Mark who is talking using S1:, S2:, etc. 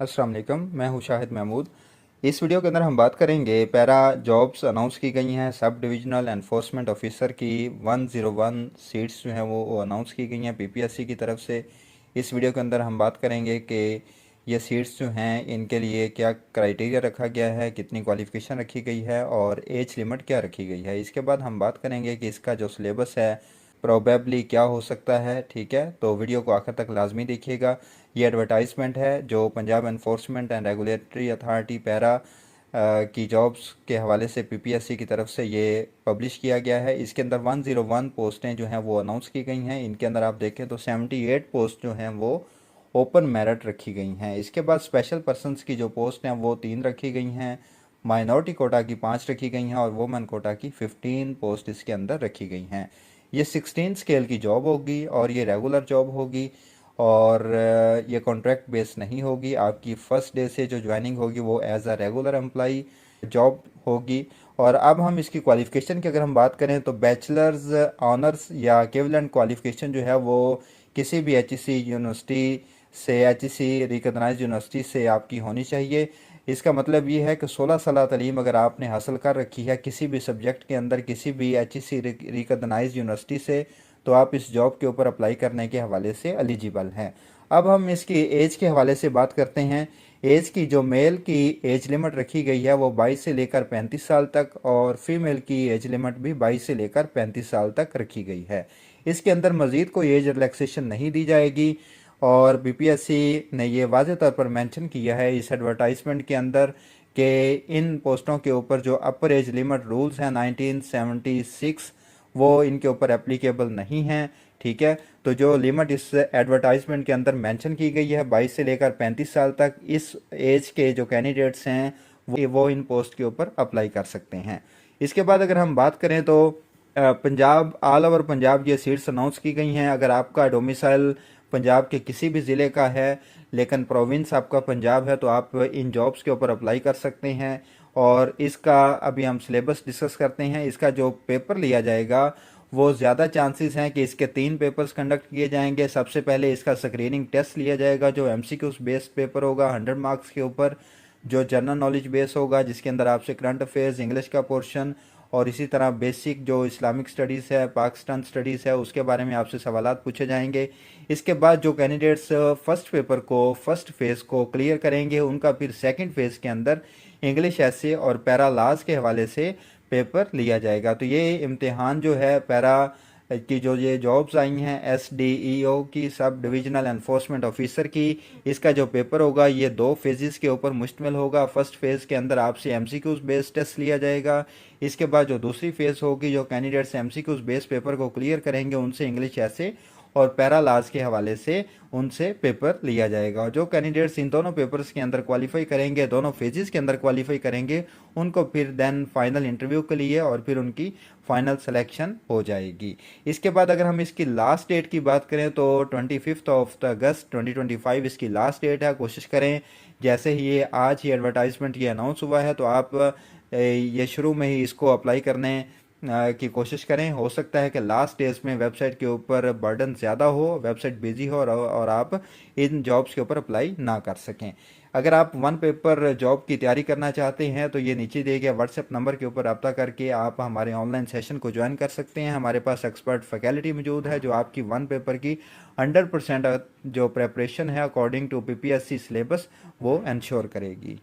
S1: अस्सलाम वालेकुम, मैं हूं शाहिद महमूद। इस वीडियो के अंदर हम बात करेंगे पैरा जॉब्स अनाउंस की गई हैं। सब डिविजनल एनफोर्समेंट ऑफिसर की 101 सीट्स जो हैं वो अनाउंस की गई हैं पीपीएससी की तरफ से। इस वीडियो के अंदर हम बात करेंगे कि ये सीट्स जो हैं इनके लिए क्या क्राइटेरिया रखा गया है, कितनी क्वालिफ़िकेशन रखी गई है और एज लिमिट क्या रखी गई है। इसके बाद हम बात करेंगे कि इसका जो सिलेबस है प्रोबेबली क्या हो सकता है। ठीक है, तो वीडियो को आखिर तक लाजमी देखिएगा। ये एडवर्टाइजमेंट है जो Punjab enforcement and regulatory authority para की जॉब्स के हवाले से पीपीएससी की तरफ से ये पब्लिश किया गया है। इसके अंदर 101 पोस्टें जो हैं वो अनाउंस की गई हैं। इनके अंदर आप देखें तो 78 पोस्ट जो हैं वो ओपन मेरिट रखी गई हैं। इसके बाद स्पेशल पर्सनस की जो पोस्ट हैं वो 3 रखी गई हैं, माइनॉरिटी कोटा की 5 रखी गई हैं और वुमेन कोटा की 15 पोस्ट इसके अंदर रखी गई हैं। ये 16 स्केल की जॉब होगी और ये रेगुलर जॉब होगी और ये कॉन्ट्रैक्ट बेस नहीं होगी। आपकी फ़र्स्ट डे से जो ज्वाइनिंग होगी वो as a regular employee job होगी। और अब हम इसकी क्वालिफ़िकेशन की अगर हम बात करें तो बैचलर्स ऑनर्स या इक्विवेलेंट क्वालिफ़िकेशन जो है वो किसी भी एचईसी यूनिवर्सिटी से, एचईसी रिकॉग्नाइज्ड यूनिवर्सिटी से आपकी होनी चाहिए। इसका मतलब ये है कि 16 साल तलीम अगर आपने हासिल कर रखी है किसी भी सब्जेक्ट के अंदर किसी भी एचईसी रिकॉग्नाइज्ड यूनिवर्सिटी से, तो आप इस जॉब के ऊपर अप्लाई करने के हवाले से एलिजिबल हैं। अब हम इसकी एज के हवाले से बात करते हैं। एज की जो मेल की एज लिमिट रखी गई है वो 22 से लेकर 35 साल तक और फीमेल की एज लिमिट भी 22 से लेकर 35 साल तक रखी गई है। इसके अंदर मज़ीद कोई एज रिलैक्सेशन नहीं दी जाएगी और बीपीएससी ने ये वाज़ेह तौर पर मेंशन किया है इस एडवर्टाइजमेंट के अंदर कि इन पोस्टों के ऊपर जो अपर एज लिमिट रूल्स हैं 1976 वो इनके ऊपर एप्लीकेबल नहीं हैं। ठीक है, तो जो लिमिट इस एडवर्टाइजमेंट के अंदर मेंशन की गई है 22 से लेकर 35 साल तक, इस एज के जो कैंडिडेट्स हैं वो इन पोस्ट के ऊपर अप्लाई कर सकते हैं। इसके बाद अगर हम बात करें तो पंजाब, ऑल ओवर पंजाब ये सीट्स अनाउंस की गई हैं। अगर आपका डोमिसाइल पंजाब के किसी भी ज़िले का है लेकिन प्रोविंस आपका पंजाब है तो आप इन जॉब्स के ऊपर अप्लाई कर सकते हैं। और इसका अभी हम सिलेबस डिस्कस करते हैं। इसका जो पेपर लिया जाएगा वो ज़्यादा चांसेस हैं कि इसके 3 पेपर्स कंडक्ट किए जाएंगे। सबसे पहले इसका स्क्रीनिंग टेस्ट लिया जाएगा जो एमसीक्यूज बेस्ड पेपर होगा 100 मार्क्स के ऊपर, जो जनरल नॉलेज बेस होगा जिसके अंदर आपसे करंट अफेयर्स, इंग्लिश का पोर्शन और इसी तरह बेसिक जो इस्लामिक स्टडीज़ है, पाकिस्तान स्टडीज़ है, उसके बारे में आपसे सवालात पूछे जाएंगे। इसके बाद जो कैंडिडेट्स फर्स्ट पेपर को, फर्स्ट फेज़ को क्लियर करेंगे उनका फिर सेकंड फेज़ के अंदर इंग्लिश ऐसे और पैरा लॉज के हवाले से पेपर लिया जाएगा। तो ये इम्तिहान जो है पैरा की जो ये जॉब्स आई हैं एसडीईओ की, सब डिविजनल एनफोर्समेंट ऑफिसर की, इसका जो पेपर होगा ये 2 फेजेस के ऊपर मुश्तमिल होगा। फर्स्ट फेज़ के अंदर आपसे एमसीक्यूज बेस्ड टेस्ट लिया जाएगा। इसके बाद जो दूसरी फेज़ होगी जो कैंडिडेट्स एमसीक्यूज बेस्ड पेपर को क्लियर करेंगे उनसे इंग्लिश ऐसे और पैरालाज के हवाले से उनसे पेपर लिया जाएगा। और जो कैंडिडेट्स इन दोनों पेपर्स के अंदर क्वालिफाई करेंगे, दोनों फेजेस के अंदर क्वालिफाई करेंगे, उनको फिर देन फाइनल इंटरव्यू के लिए और फिर उनकी फाइनल सिलेक्शन हो जाएगी। इसके बाद अगर हम इसकी लास्ट डेट की बात करें तो 25 अगस्त 2025 इसकी लास्ट डेट है। कोशिश करें जैसे ही ये आज ही एडवर्टाइजमेंट ये अनाउंस हुआ है तो आप ये शुरू में ही इसको अप्लाई करने की कोशिश करें। हो सकता है कि लास्ट डेज में वेबसाइट के ऊपर बर्डन ज़्यादा हो, वेबसाइट बिजी हो और आप इन जॉब्स के ऊपर अप्लाई ना कर सकें। अगर आप 1 पेपर जॉब की तैयारी करना चाहते हैं तो ये नीचे दिए गए व्हाट्सएप नंबर के ऊपर रब्ता करके आप हमारे ऑनलाइन सेशन को ज्वाइन कर सकते हैं। हमारे पास एक्सपर्ट फैकल्टी मौजूद है जो आपकी 1 पेपर की 100% जो प्रेपरेशन है अकॉर्डिंग टू पीपीएससी सिलेबस वो इंश्योर करेगी।